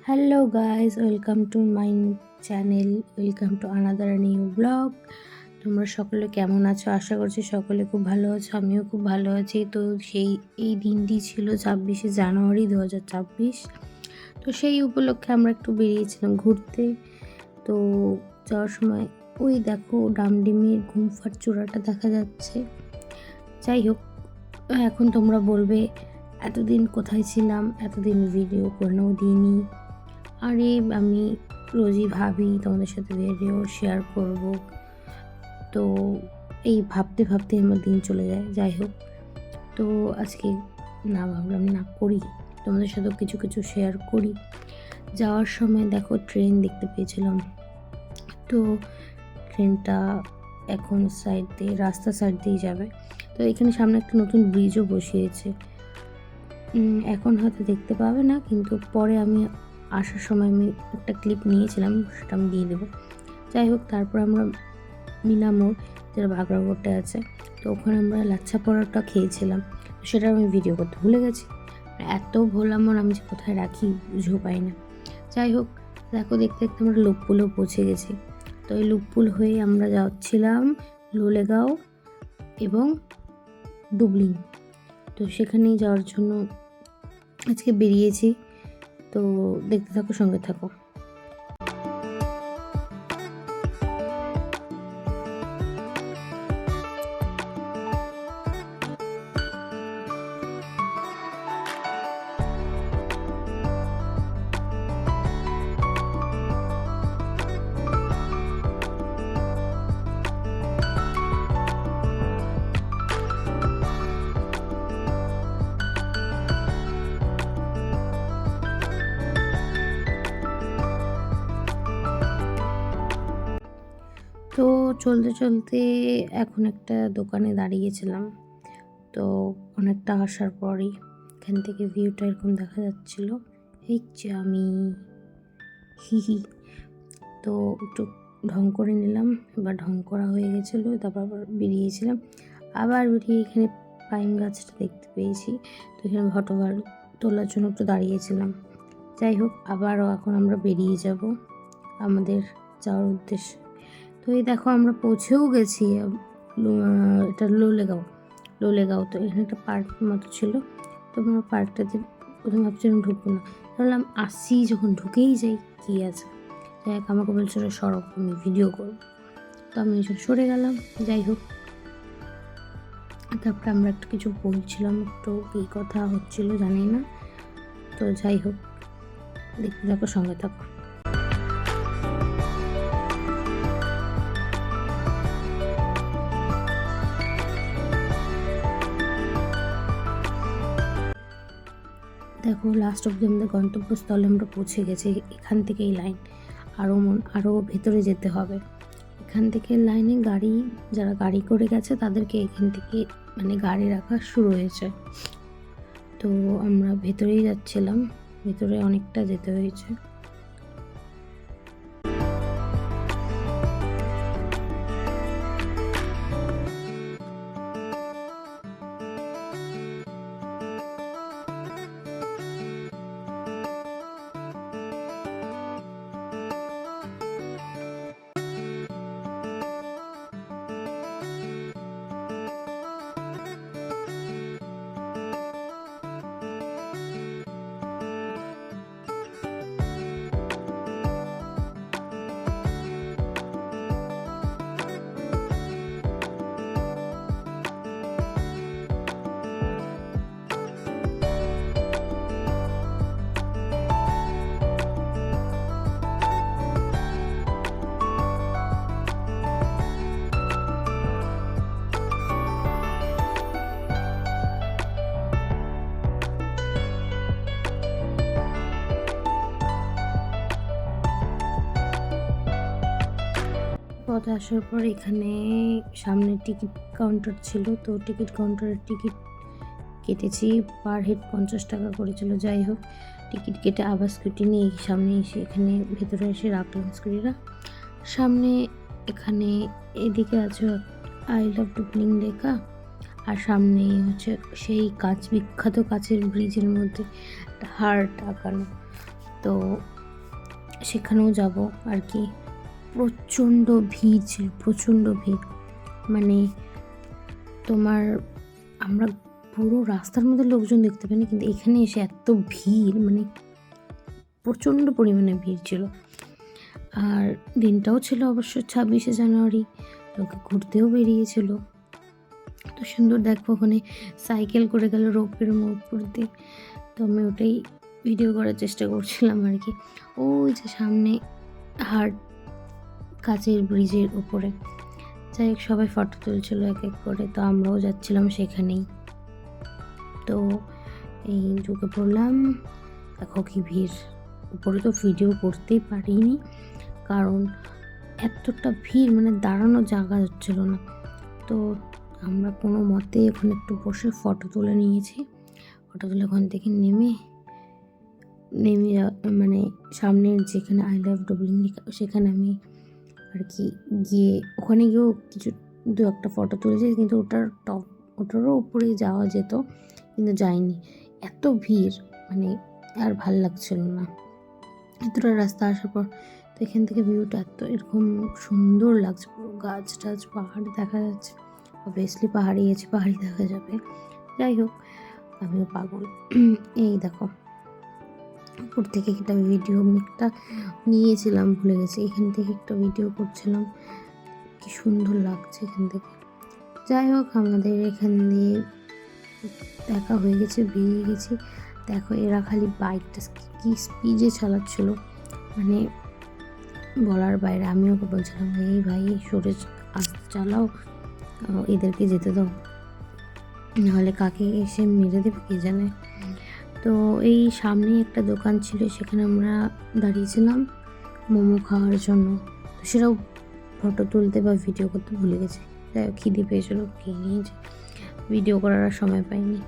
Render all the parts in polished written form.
Hello guys, welcome to my channel, welcome to another new blog. তোমরা সকলে কেমন আছো? আশা করছি সকলে খুব ভালো আছো, আমিও খুব ভালো আছি। তো এই দিনটি ছিল 26শে জানুয়ারি 2026। তো সেই উপলক্ষে আমরা একটু বেরিয়েছিলাম ঘুরতে। তো যাওয়ার সময় ওই দেখো ডামডিমের গুম্ফার চূড়াটা দেখা যাচ্ছে। যাই হোক, এখন তোমরা বলবে এতদিন কোথায় ছিলাম, এতদিন ভিডিও কোনো দিনই। আরে আমি রোজই ভাবি তোমাদের সাথে ভিডিও শেয়ার করব, তো এই ভাবতে ভাবতে আমার দিন চলে যায়। যাই হোক, তো আজকে ভাবলাম না করি, তোমাদের সাথে কিছু কিছু শেয়ার করি। যাওয়ার সময় দেখো ট্রেন দেখতে পেয়েছিলাম। তো ট্রেনটা এখন রাস্তা সাইড দিয়ে যাবে। তো এখানে সামনে একটা নতুন ব্রিজও বসিয়েছে। এখন হয়তো দেখতে পাবে না, কিন্তু পরে আমি আসার সময় আমি একটা ক্লিপ নিয়েছিলাম, সেটা আমি দিয়ে দেবো। যাই হোক, তারপর আমরা মিনামোড়, যেটা বাগড়াগোটে আছে, তো ওখানে আমরা লাচ্ছা পরোটা খেয়েছিলাম। সেটা আমি ভিডিও করতে ভুলে গেছি। এত ভোলামন আমি যে কোথায় রাখি বুঝেও পাই না। যাই হোক, দেখো দেখতে দেখতে আমরা লুপপুলেও পৌঁছে গেছি। তো এই লুপপুল হয়ে আমরা যাচ্ছিলাম লোলেগাঁও এবং ডুবলিং। তো সেখানেই যাওয়ার জন্য আজকে বেরিয়েছি। তো দেখতে থাকো, সঙ্গে থাকো। তো চলতে চলতে এখন একটা দোকানে দাঁড়িয়েছিলাম। তো অনেকটা আসার পরই এখান থেকে ভিউটা এরকম দেখা যাচ্ছিল। এই যে আমি হিহি, তো একটু ঢং করে নিলাম। এবার ঢং করা হয়ে গেছিলো, তারপর আবার বেরিয়েছিলাম। আবার বেরিয়ে এখানে পাইন গাছটা দেখতে পেয়েছি। তো এখানে ফটোবার তোলার জন্য একটু দাঁড়িয়েছিলাম। যাই হোক, আবারও এখন আমরা বেরিয়ে যাব আমাদের যাওয়ার উদ্দেশ্যে। তো এই দেখো আমরা পৌঁছেও গেছি। এটা লোলেগাঁও। তো এখানে একটা পার্ক মতো ছিল। তো আমরা পার্কটাতে প্রথমে ভাবছিলাম ঢুকবো না, ভাবলাম আসি যখন ঢুকেই যাই, কী আছে। যাই হোক, আমাকে বলছিল সরব, আমি ভিডিও করব। তো আমি সরে গেলাম। যাই হোক, তারপরে আমরা একটু কিছু বলছিলাম, একটু কী কথা হচ্ছিল জানি না। তো যাই হোক, দেখতে থাকো, সঙ্গে থাকো। দেখো, লাস্ট অব্দি আমাদের গন্তব্যস্থলে আমরা পৌঁছে গেছি। এখান থেকে এই লাইন আরও ভেতরে যেতে হবে। এখান থেকে লাইনে যারা গাড়ি করে গেছে তাদেরকে এখান থেকে গাড়ি রাখা শুরু হয়েছে। তো আমরা ভেতরেই যাচ্ছিলাম, ভেতরে অনেকটা যেতে হয়েছে। পথে আসার পর এখানে সামনে টিকিট কাউন্টার ছিল। তো টিকিট কাউন্টারের টিকিট কেটেছি, পার হেড 50 টাকা করেছিল। যাই হোক, টিকিট কেটে আবার স্কুটি নিয়ে সামনে এসে এখানে ভেতরে এসে রাখলাম স্কুটিটা সামনে। এখানে এদিকে আছে আই লাভ ডুবলিং লেখা, আর সামনে হচ্ছে সেই বিখ্যাত কাচের ব্রিজের মধ্যে একটা হার্ট আঁকানো। তো সেখানেও যাব আর কি। প্রচণ্ড ভিড় ছিল, প্রচণ্ড ভিড়। মানে তোমার আমরা পুরো রাস্তার মধ্যে লোকজন দেখতে পাইনি, কিন্তু এখানে এসে এত ভিড়, মানে প্রচণ্ড পরিমাণে ভিড় ছিল। আর দিনটাও ছিল অবশ্য 26শে জানুয়ারি, লোকে ঘুরতেও বেরিয়েছিল। তো সুন্দর দেখো, ওখানে সাইকেল করে গেল রোপের উপর দিয়ে। তো আমি ওটাই ভিডিও করার চেষ্টা করছিলাম আর কি। ওই যে সামনে হার্ট, কাচের ব্রিজের উপরে, যাই হোক সবাই ফটো তুলছিল এক এক করে, তো আমরাও যাচ্ছিলাম সেখানেই। তো এই ঢুকে পড়লাম, দেখো কি ভিড়। উপরে তো ভিডিও করতেই পারিনি, কারণ এতটা ভিড়, মানে দাঁড়ানোর জায়গা হচ্ছিল না। তো আমরা কোনো মতে ওখানে একটু বসে ফটো তুলে নিয়েছি। ফটো তুলে ওখান থেকে নেমে মানে সামনের যেখানে আই লাভ ডুবলিং সেখানে আমি আর কি গিয়ে, ওখানে গিয়েও কিছু 2-1টা ফটো তুলেছি, কিন্তু ওটারও উপরে যাওয়া যেত, কিন্তু যাইনি। এত ভিড়, মানে আর ভাল লাগছিল না। এতটা রাস্তা আসার পর তো এখান থেকে ভিউটা এত এরকম সুন্দর লাগছে, পুরো গাছ টাছ পাহাড় দেখা যাচ্ছে। অবভিয়াসলি পাহাড়ি আছে, পাহাড়ি দেখা যাবে। যাই হোক, আমিও পাগল। এই দেখো উপর থেকে একটা ভিডিও একটা নিয়েছিলাম, ভুলে গেছি। এখান থেকে একটা ভিডিও করছিলাম, কি সুন্দর লাগছে এখান থেকে। যাই হোক, আমাদের এখান দিয়ে দেখা হয়ে গেছে, বেরিয়ে গেছি। দেখো এরা খালি বাইকটা কি স্পিডে চালাচ্ছিল, মানে বলার বাইরে। আমি ওকে বলছিলাম, এই ভাই সরে আস্তে চালাও, এদেরকে যেতে দাও, নাহলে কাকে এসে মেরে দেবে কে জানে। তো এই সামনেই একটা দোকান ছিল, সেখানে আমরা দাঁড়িয়েছিলাম মোমো খাওয়ার জন্য। তো সেটাও ফটো তুলতে বা ভিডিও করতে ভুলে গেছি। যাই হোক, খিদে পেয়েছিল, খেয়ে নিয়েছি, ভিডিও করার আর সময় পাইনি।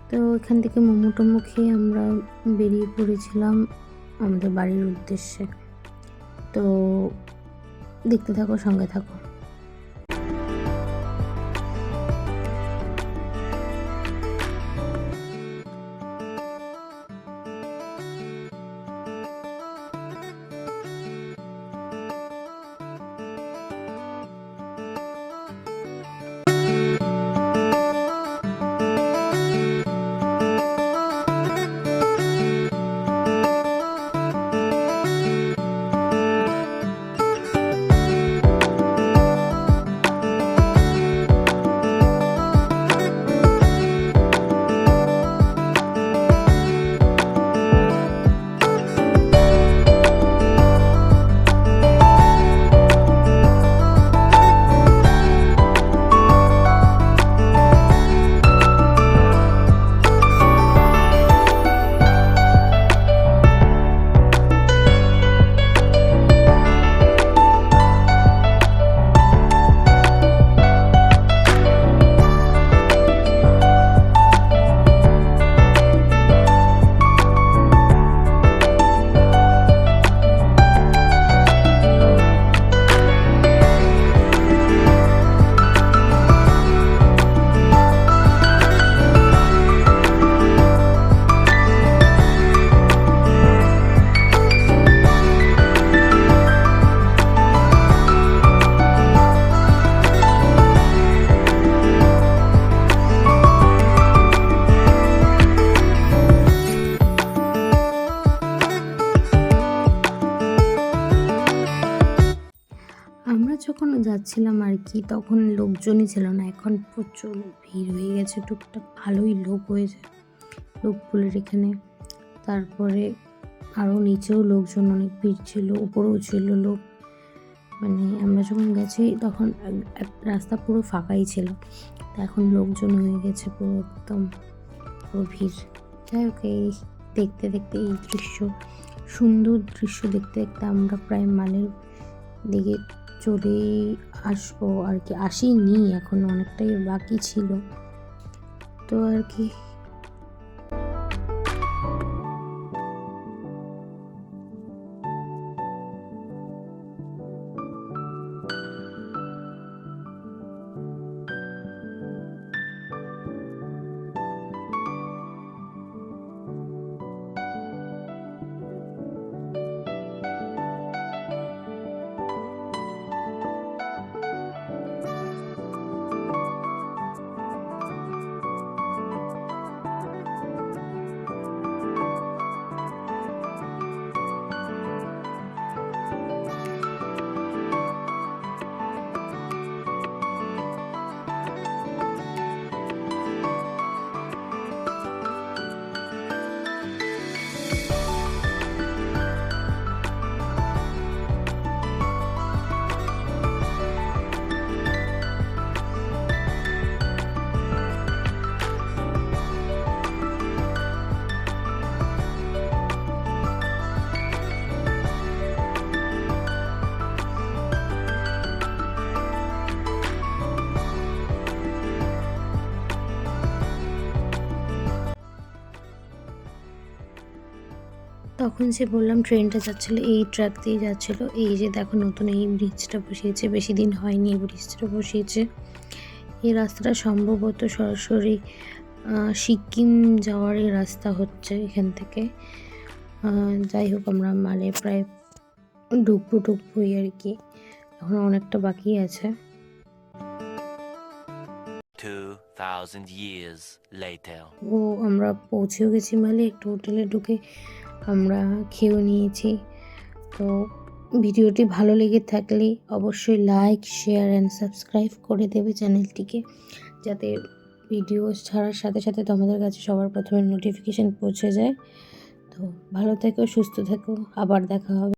তো এখান থেকে মোমো টোমো খেয়ে আমরা বেরিয়ে পড়েছিলাম আমাদের বাড়ির উদ্দেশ্যে। তো দেখতে থাকো, সঙ্গে থাকো। আমরা যখন যাচ্ছিলাম আর কি, তখন লোকজনই ছিল না। এখন প্রচুর ভিড় হয়ে গেছে, টুকটাক ভালোই লোক হয়েছে লোকগুলোর এখানে। তারপরে আরও নিচেও লোকজন অনেক ভিড় ছিল, উপরেও ছিল লোক। মানে আমরা যখন গেছি তখন এক রাস্তা পুরো ফাঁকাই ছিল, তো এখন লোকজন হয়ে গেছে পুরো, একদম পুরো ভিড়। যাই হোক, এই দেখতে দেখতে এই সুন্দর দৃশ্য দেখতে দেখতে আমরা প্রায় মালের দিকে চলে আসবো আর কি। আসিনি, এখন অনেকটাই বাকি ছিল তো আর কি। তখন যে বললাম ট্রেনটা যাচ্ছিলো এই ট্র্যাক দিয়ে যাচ্ছিলো। এই যে দেখো নতুন এই ব্রিজটা বসিয়েছে, বেশি দিন হয়নি এই ব্রিজটা বসিয়েছে। এই রাস্তাটা সম্ভবত সরাসরি সিকিম যাওয়ার এই রাস্তা হচ্ছে এখান থেকে। যাই হোক আমরা মালে প্রায় ঢুকবোই আর কি, এখন অনেকটা বাকি আছে। 2000 years later. ও আমরা পৌঁছেও গেছি মালে, একটু হোটেলে ঢুকে আমরা খেয়েও নিয়েছি। তো ভিডিওটি ভালো লেগে থাকলে অবশ্যই লাইক, শেয়ার অ্যান্ড সাবস্ক্রাইব করে দেবে চ্যানেলটিকে, যাতে ভিডিও ছাড়ার সাথে সাথে তোমাদের কাছে সবার প্রথমে নোটিফিকেশান পৌঁছে যায়। তো ভালো থেকো, সুস্থ থেকো, আবার দেখা হবে।